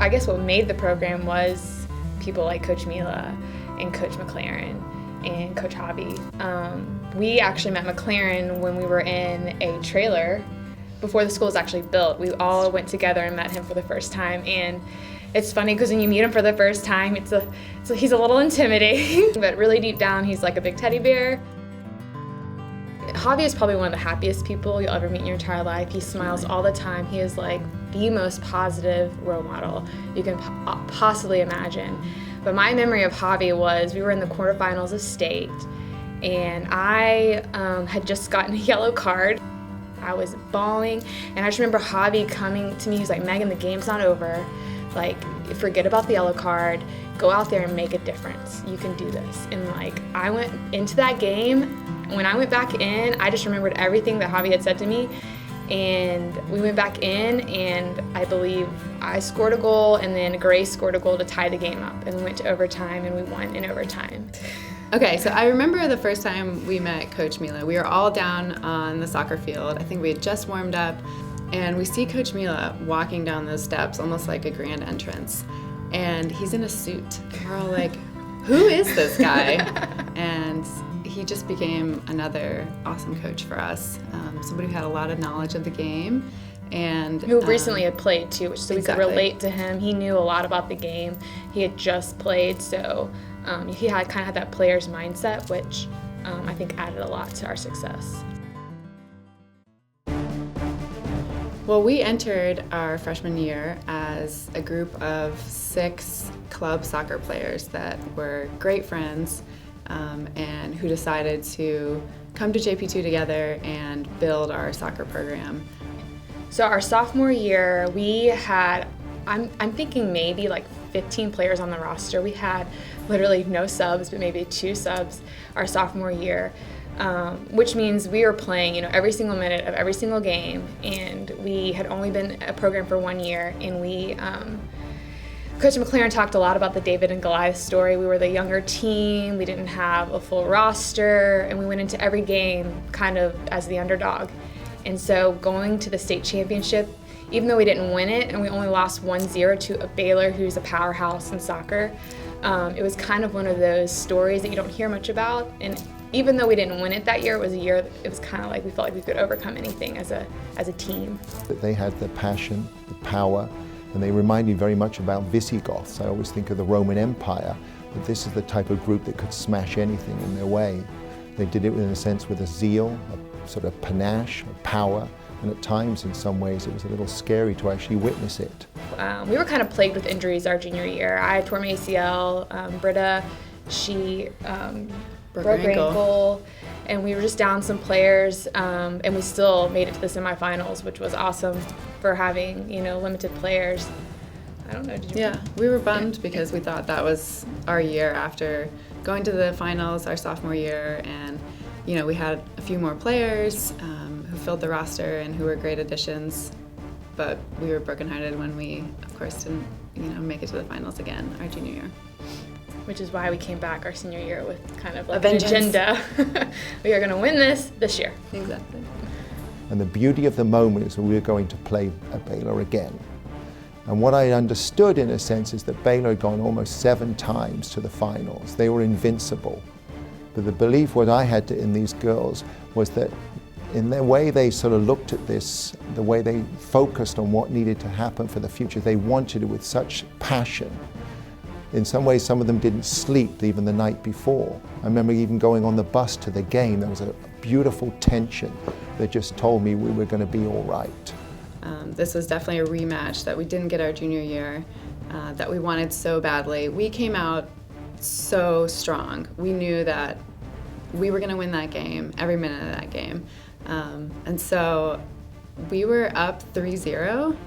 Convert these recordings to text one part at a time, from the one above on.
I guess what made the program was people like Coach Mila and Coach McLaren and Coach Hobby. We actually met McLaren when we were in a trailer before the school was actually built. We all went together and met him for the first time, and it's funny because when you meet him for the first time, he's a little intimidating, but really deep down, he's like a big teddy bear. Hobby is probably one of the happiest people you'll ever meet in your entire life. He smiles all the time. He is like the most positive role model you can possibly imagine. But my memory of Hobby was we were in the quarterfinals of state, and I had just gotten a yellow card. I was bawling, and I just remember Hobby coming to me. He was like, "Megan, the game's not over. Like, forget about the yellow card. Go out there and make a difference. You can do this." And like, I went into that game. When I went back in, I just remembered everything that Hobby had said to me, and we went back in, and I believe I scored a goal, and then Grace scored a goal to tie the game up, and we went to overtime, and we won in overtime. Okay, so I remember the first time we met Coach Mila. We were all down on the soccer field. I think we had just warmed up, and we see Coach Mila walking down those steps, almost like a grand entrance, and he's in a suit. We're all like, who is this guy? And he just became another awesome coach for us, somebody who had a lot of knowledge of the game. And who recently had played too, so we exactly. could relate to him. He knew a lot about the game. He had just played, so he had kind of had that player's mindset, which I think added a lot to our success. Well, we entered our freshman year as a group of 6 club soccer players that were great friends and who decided to come to JPII together and build our soccer program. So our sophomore year, we had, I'm thinking maybe like 15 players on the roster. We had literally no subs, but maybe 2 subs our sophomore year. Which means we were playing, every single minute of every single game, and we had only been a program for 1 year, and we, Coach McLaren talked a lot about the David and Goliath story. We were the younger team, we didn't have a full roster, and we went into every game kind of as the underdog. And so going to the state championship, even though we didn't win it, and we only lost 1-0 to a Baylor who's a powerhouse in soccer, it was kind of one of those stories that you don't hear much about. And even though we didn't win it that year, it was a year that it was kind of like we felt like we could overcome anything as a team. They had the passion, the power, and they remind me very much about Visigoths. I always think of the Roman Empire, but this is the type of group that could smash anything in their way. They did it in a sense with a zeal, a sort of panache, a power, and at times in some ways it was a little scary to actually witness it. We were kind of plagued with injuries our junior year. I tore my ACL, Britta, she broke her ankle, and we were just down some players, and we still made it to the semifinals, which was awesome for having, limited players. I don't know, did you? Yeah, we were bummed because we thought that was our year after going to the finals our sophomore year, and we had a few more players who filled the roster and who were great additions, but we were brokenhearted when we, of course, didn't make it to the finals again our junior year. Which is why we came back our senior year with kind of like an agenda. We are going to win this year. Exactly. And the beauty of the moment is that we were going to play at Baylor again. And what I understood in a sense is that Baylor had gone almost 7 times to the finals. They were invincible. But the belief what I had in these girls was that in the way they sort of looked at this, the way they focused on what needed to happen for the future, they wanted it with such passion. In some ways, some of them didn't sleep even the night before. I remember even going on the bus to the game, there was a beautiful tension that just told me we were going to be all right. This was definitely a rematch that we didn't get our junior year, that we wanted so badly. We came out so strong. We knew that we were going to win that game, every minute of that game. And so we were up 3-0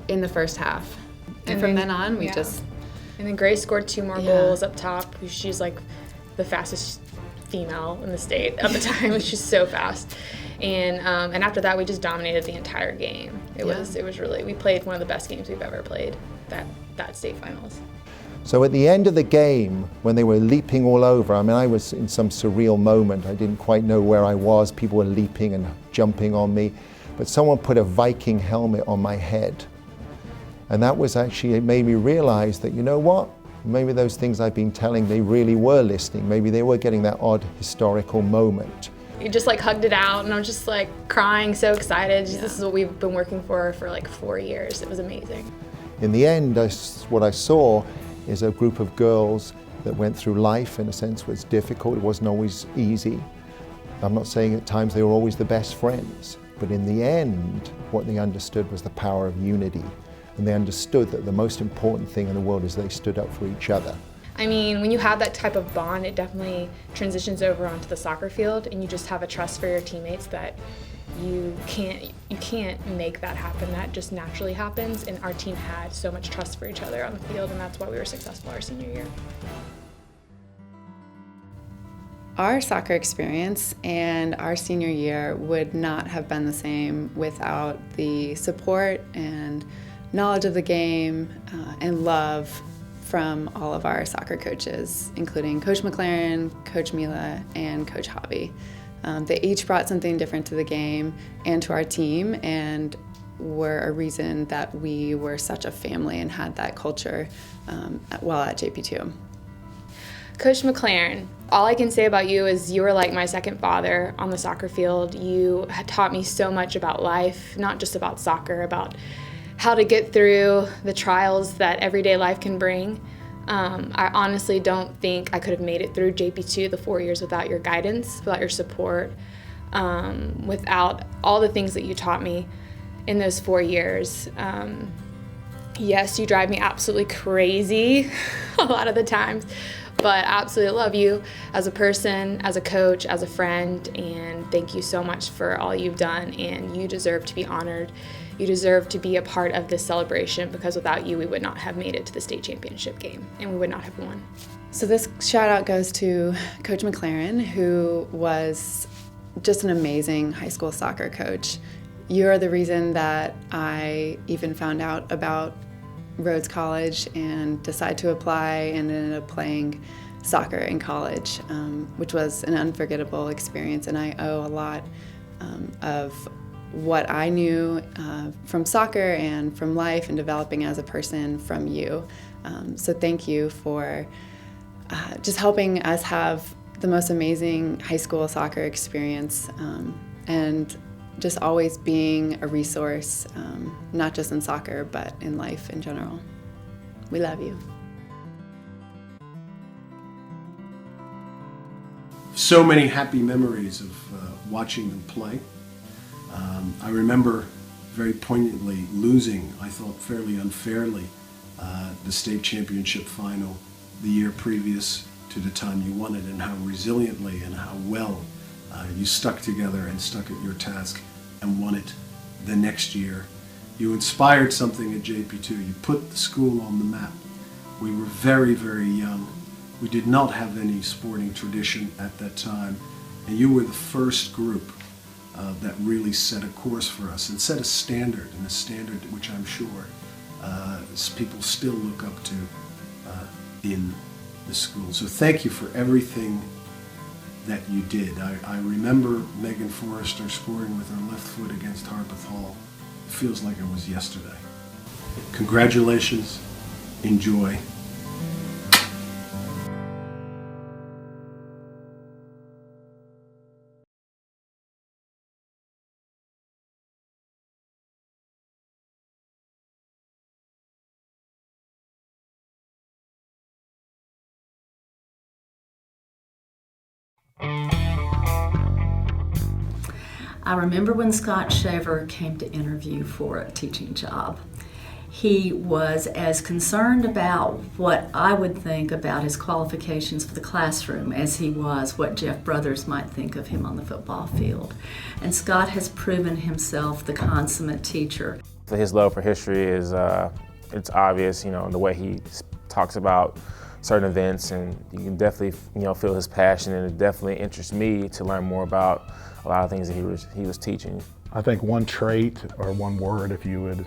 in the first half. And from then on, we just... And then Grace scored 2 more goals up top. She's like the fastest female in the state at the time. She's so fast. And after that, we just dominated the entire game. It was really, we played one of the best games we've ever played, that state finals. So at the end of the game, when they were leaping all over, I was in some surreal moment. I didn't quite know where I was. People were leaping and jumping on me. But someone put a Viking helmet on my head. And that was actually, it made me realize that, you know what, maybe those things I've been telling, they really were listening. Maybe they were getting that odd historical moment. You just like hugged it out, and I was just like crying, so excited. This is what we've been working for like 4 years. It was amazing. In the end, what I saw is a group of girls that went through life, in a sense, was difficult. It wasn't always easy. I'm not saying at times they were always the best friends, but in the end, what they understood was the power of unity. And they understood that the most important thing in the world is they stood up for each other. I mean, when you have that type of bond, it definitely transitions over onto the soccer field, and you just have a trust for your teammates that you can't make that happen. That just naturally happens, and our team had so much trust for each other on the field, and that's why we were successful our senior year. Our soccer experience and our senior year would not have been the same without the support and knowledge of the game and love from all of our soccer coaches, including Coach McLaren, Coach Mila, and Coach Hobby. They each brought something different to the game and to our team, and were a reason that we were such a family and had that culture while at JPII. Coach McLaren, all I can say about you is you were like my second father on the soccer field. You had taught me so much about life, not just about soccer, about how to get through the trials that everyday life can bring. I honestly don't think I could have made it through JPII the 4 years without your guidance, without your support, without all the things that you taught me in those 4 years. Yes, you drive me absolutely crazy a lot of the times, but I absolutely love you as a person, as a coach, as a friend, and thank you so much for all you've done, and you deserve to be honored. You deserve to be a part of this celebration, because without you, we would not have made it to the state championship game, and we would not have won. So this shout out goes to Coach McLaren, who was just an amazing high school soccer coach. You're the reason that I even found out about Rhodes College and decided to apply, and ended up playing soccer in college, which was an unforgettable experience, and I owe a lot of what I knew from soccer and from life and developing as a person from you. So thank you for just helping us have the most amazing high school soccer experience, and just always being a resource, not just in soccer, but in life in general. We love you. So many happy memories of watching them play. I remember very poignantly losing, I thought fairly unfairly, the state championship final the year previous to the time you won it, and how resiliently and how well you stuck together and stuck at your task and won it the next year. You inspired something at JPII. You put the school on the map. We were very, very young. We did not have any sporting tradition at that time, and you were the first group that really set a course for us and set a standard, and a standard which I'm sure people still look up to in the school. So thank you for everything that you did. I remember Megan Forrester scoring with her left foot against Harpeth Hall. It feels like it was yesterday. Congratulations. Enjoy. I remember when Scott Shaver came to interview for a teaching job. He was as concerned about what I would think about his qualifications for the classroom as he was what Jeff Brothers might think of him on the football field. And Scott has proven himself the consummate teacher. His love for history is it's obvious, you know, the way he talks about certain events, and you can definitely, you know, feel his passion, and it definitely interests me to learn more about a lot of things that he was teaching. I think one trait or one word, if you would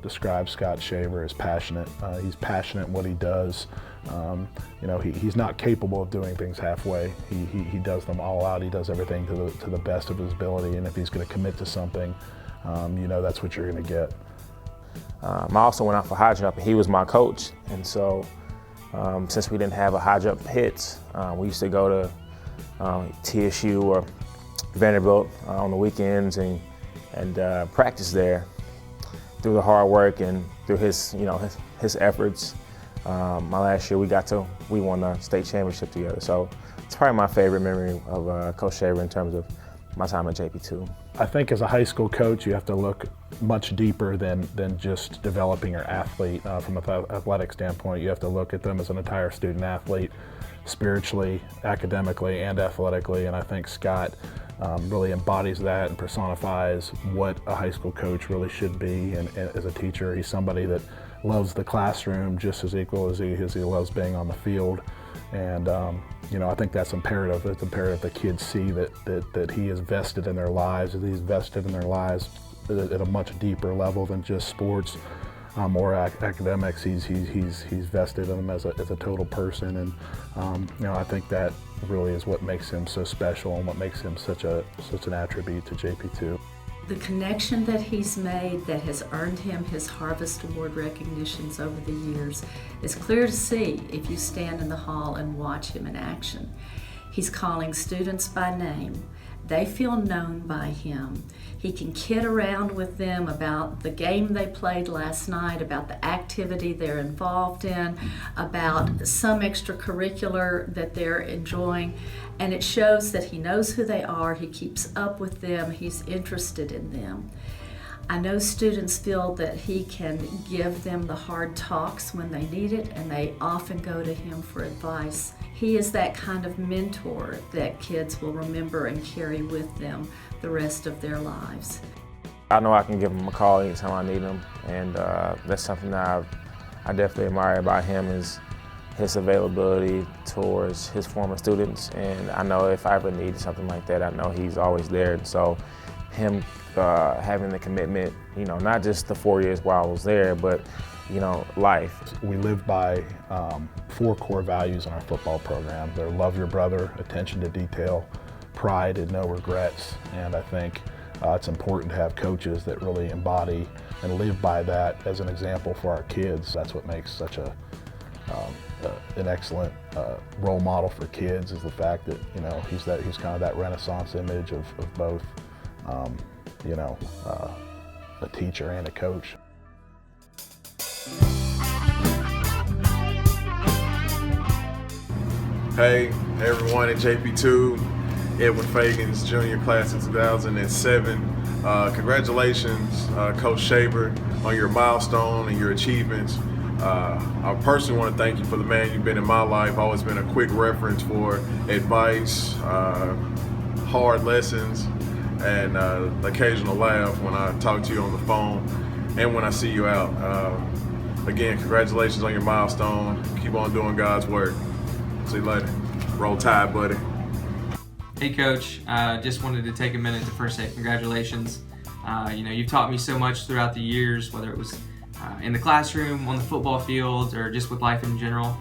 describe Scott Shaver, is passionate. He's passionate in what he does. You know, he's not capable of doing things halfway. He does them all out. He does everything to the best of his ability, and if he's going to commit to something, you know, that's what you're going to get. I also went out for high jump, and he was my coach. And so since we didn't have a high jump pits, we used to go to TSU or Vanderbilt on the weekends and practice there. Through the hard work and through his efforts, my last year we won the state championship together. So it's probably my favorite memory of Coach Shaver in terms of my time at JPII. I think as a high school coach, you have to look much deeper than just developing your athlete from an athletic standpoint. You have to look at them as an entire student athlete, spiritually, academically, and athletically. And I think Scott really embodies that and personifies what a high school coach really should be. And as a teacher, he's somebody that loves the classroom just as equal as he loves being on the field. And I think that's imperative. It's imperative that kids see that he is vested in their lives, that he's vested in their lives at a much deeper level than just sports or academics. He's vested in them as a total person, and I think that really is what makes him so special and what makes him such an attribute to JPII. The connection that he's made that has earned him his Harvest Award recognitions over the years is clear to see if you stand in the hall and watch him in action. He's calling students by name. They feel known by him. He can kid around with them about the game they played last night, about the activity they're involved in, about some extracurricular that they're enjoying, and it shows that he knows who they are, he keeps up with them, he's interested in them. I know students feel that he can give them the hard talks when they need it, and they often go to him for advice. He is that kind of mentor that kids will remember and carry with them the rest of their lives. I know I can give him a call anytime I need him, and that's something that I definitely admire about him is his availability towards his former students. And I know if I ever needed something like that, I know he's always there. And so him having the commitment, not just the 4 years while I was there, but life. We live by 4 core values in our football program. They're love your brother, attention to detail, pride and no regrets. And I think it's important to have coaches that really embody and live by that as an example for our kids. That's what makes such an excellent role model for kids, is the fact that he's kind of that Renaissance image of both a teacher and a coach. Hey everyone at JPII, Edwin Fagan's junior class of 2007. Congratulations, Coach Shaver, on your milestone and your achievements. I personally want to thank you for the man you've been in my life. Always been a quick reference for advice, hard lessons, and the occasional laugh when I talk to you on the phone and when I see you out. Again, congratulations on your milestone. Keep on doing God's work. See you later. Roll Tide, buddy. Hey Coach, just wanted to take a minute to first say congratulations. You've taught me so much throughout the years, whether it was in the classroom, on the football field, or just with life in general.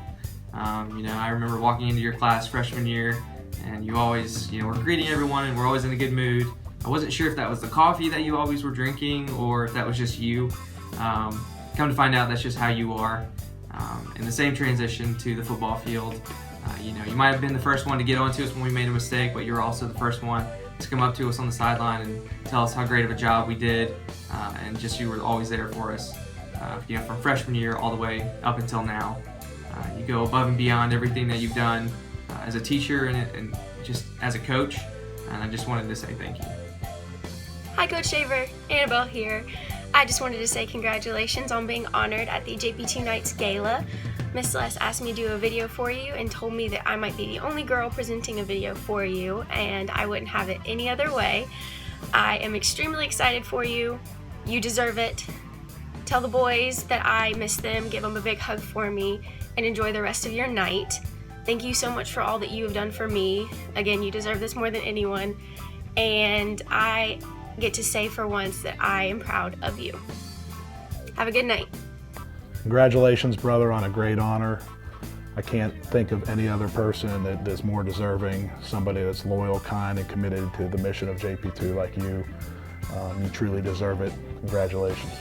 I remember walking into your class freshman year, and you always, were greeting everyone, and we're always in a good mood. I wasn't sure if that was the coffee that you always were drinking, or if that was just you. Come to find out, that's just how you are. In the same transition to the football field, you might have been the first one to get onto us when we made a mistake, but you're also the first one to come up to us on the sideline and tell us how great of a job we did, and just you were always there for us. From freshman year all the way up until now. You go above and beyond everything that you've done as a teacher and just as a coach, and I just wanted to say thank you. Hi Coach Shaver, Annabelle here. I just wanted to say congratulations on being honored at the JPII Nights Gala. Miss Celeste asked me to do a video for you and told me that I might be the only girl presenting a video for you, and I wouldn't have it any other way. I am extremely excited for you. You deserve it. Tell the boys that I miss them, give them a big hug for me, and enjoy the rest of your night. Thank you so much for all that you have done for me. Again, you deserve this more than anyone, and I get to say for once that I am proud of you. Have a good night. Congratulations, brother, on a great honor. I can't think of any other person that is more deserving, somebody that's loyal, kind, and committed to the mission of JPII like you. You truly deserve it. Congratulations.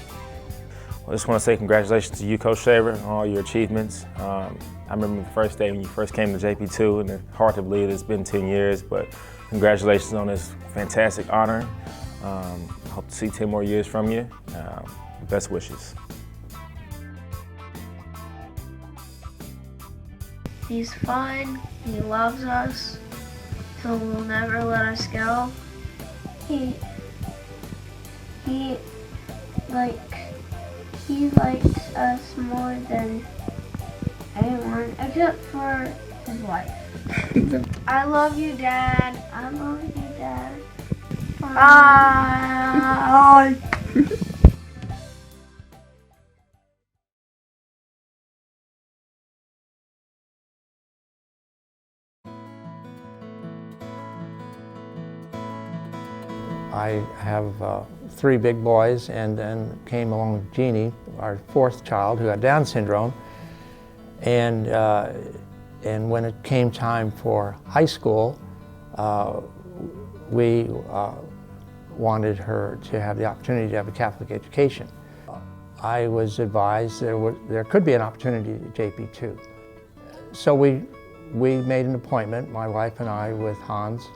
I just want to say congratulations to you, Coach Shaver, on all your achievements. I remember the first day when you first came to JP2, and it's hard to believe it's been 10 years, but congratulations on this fantastic honor. Hope to see 10 more years from you. Best wishes. He's fun, he loves us, he will never let us go. He likes us more than anyone except for his wife. I love you, Dad. I love you, Dad. Bye. I have 3 big boys, and then came along Jeannie, our 4th child, who had Down syndrome. And when it came time for high school, we wanted her to have the opportunity to have a Catholic education. I was advised there could be an opportunity at JP2. So we made an appointment, my wife and I, with Hans,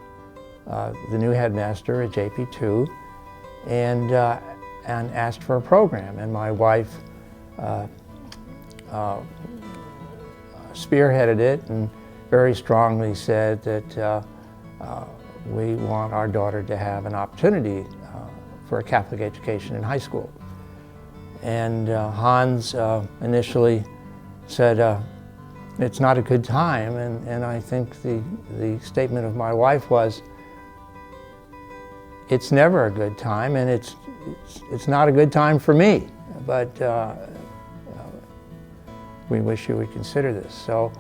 the new headmaster at JP2, and asked for a program. And my wife spearheaded it and very strongly said that we want our daughter to have an opportunity for a Catholic education in high school. And Hans initially said, it's not a good time, and I think the statement of my wife was, it's never a good time, and it's not a good time for me, but we wish you would consider this. So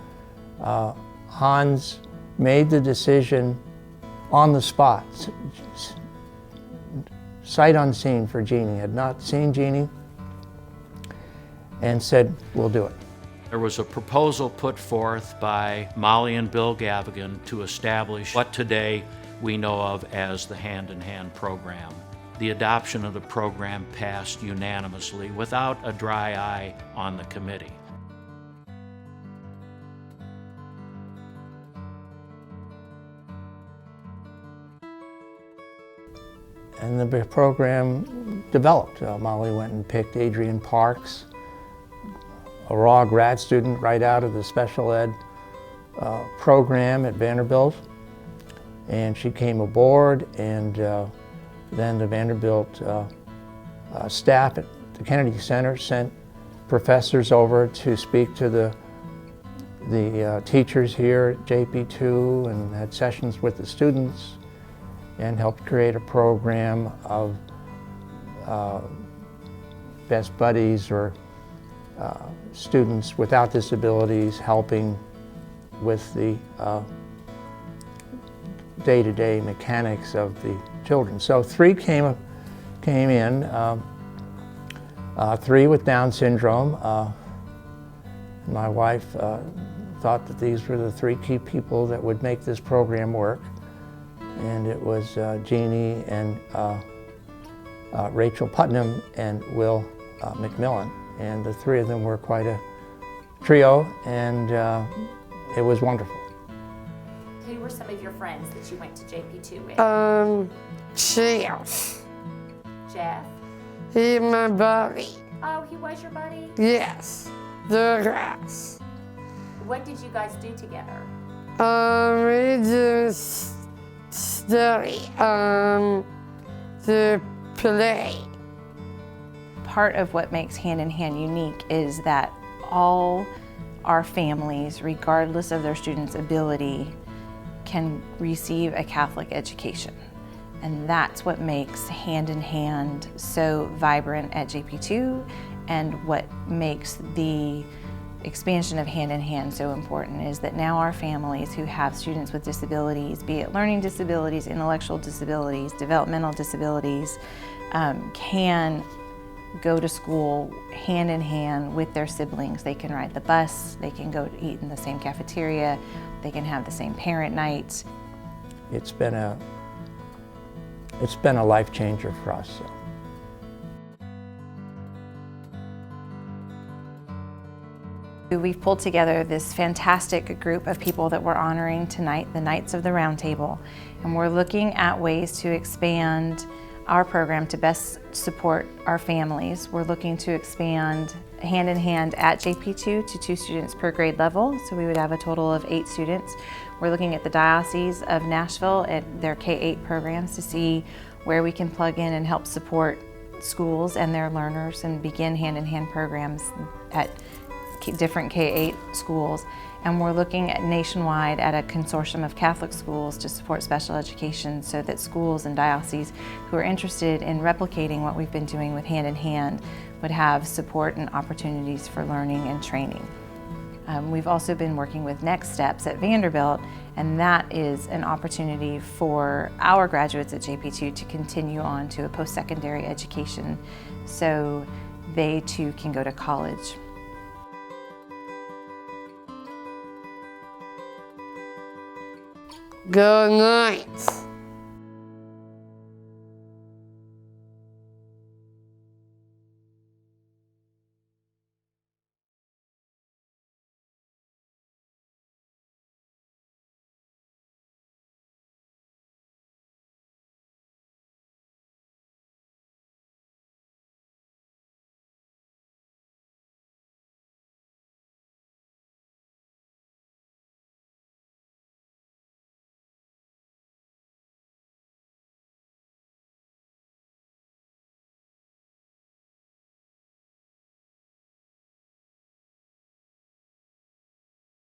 Hans made the decision on the spot, sight unseen for Jeannie, had not seen Jeannie, and said, we'll do it. There was a proposal put forth by Molly and Bill Gavigan to establish what today we know of as the Hand in Hand program. The adoption of the program passed unanimously without a dry eye on the committee. And the program developed. Molly went and picked Adrian Parks, a raw grad student right out of the special ed program at Vanderbilt. And she came aboard, and then the Vanderbilt staff at the Kennedy Center sent professors over to speak to the teachers here at JP2 and had sessions with the students and helped create a program of best buddies, or students without disabilities helping with the day-to-day mechanics of the children. So 3 came in, 3 with Down syndrome. My wife thought that these were the 3 key people that would make this program work. And it was Jeannie and Rachel Putnam and Will McMillan. And the 3 of them were quite a trio, and it was wonderful. Who were some of your friends that you went to JP2 with? Jeff. Jeff? He's my buddy. Oh, he was your buddy? Yes, the grass. What did you guys do together? We just study, to play. Part of what makes Hand in Hand unique is that all our families, regardless of their students' ability, can receive a Catholic education. And that's what makes Hand in Hand so vibrant at JP2, and what makes the expansion of Hand in Hand so important is that now our families who have students with disabilities, be it learning disabilities, intellectual disabilities, developmental disabilities, can go to school hand in hand with their siblings. They can ride the bus, they can go to eat in the same cafeteria, they can have the same parent nights. It's been a life changer for us. We've pulled together this fantastic group of people that we're honoring tonight, the Knights of the Round Table, and we're looking at ways to expand our program to best support our families. We're looking to expand hand in hand at JP2 to 2 students per grade level, so we would have a total of 8 students. We're looking at the Diocese of Nashville at their K-8 programs to see where we can plug in and help support schools and their learners and begin hand-in-hand programs at different K-8 schools. And we're looking at nationwide at a consortium of Catholic schools to support special education so that schools and dioceses who are interested in replicating what we've been doing with Hand in Hand would have support and opportunities for learning and training. We've also been working with Next Steps at Vanderbilt, and that is an opportunity for our graduates at JP2 to continue on to a post-secondary education so they too can go to college. Go Knights!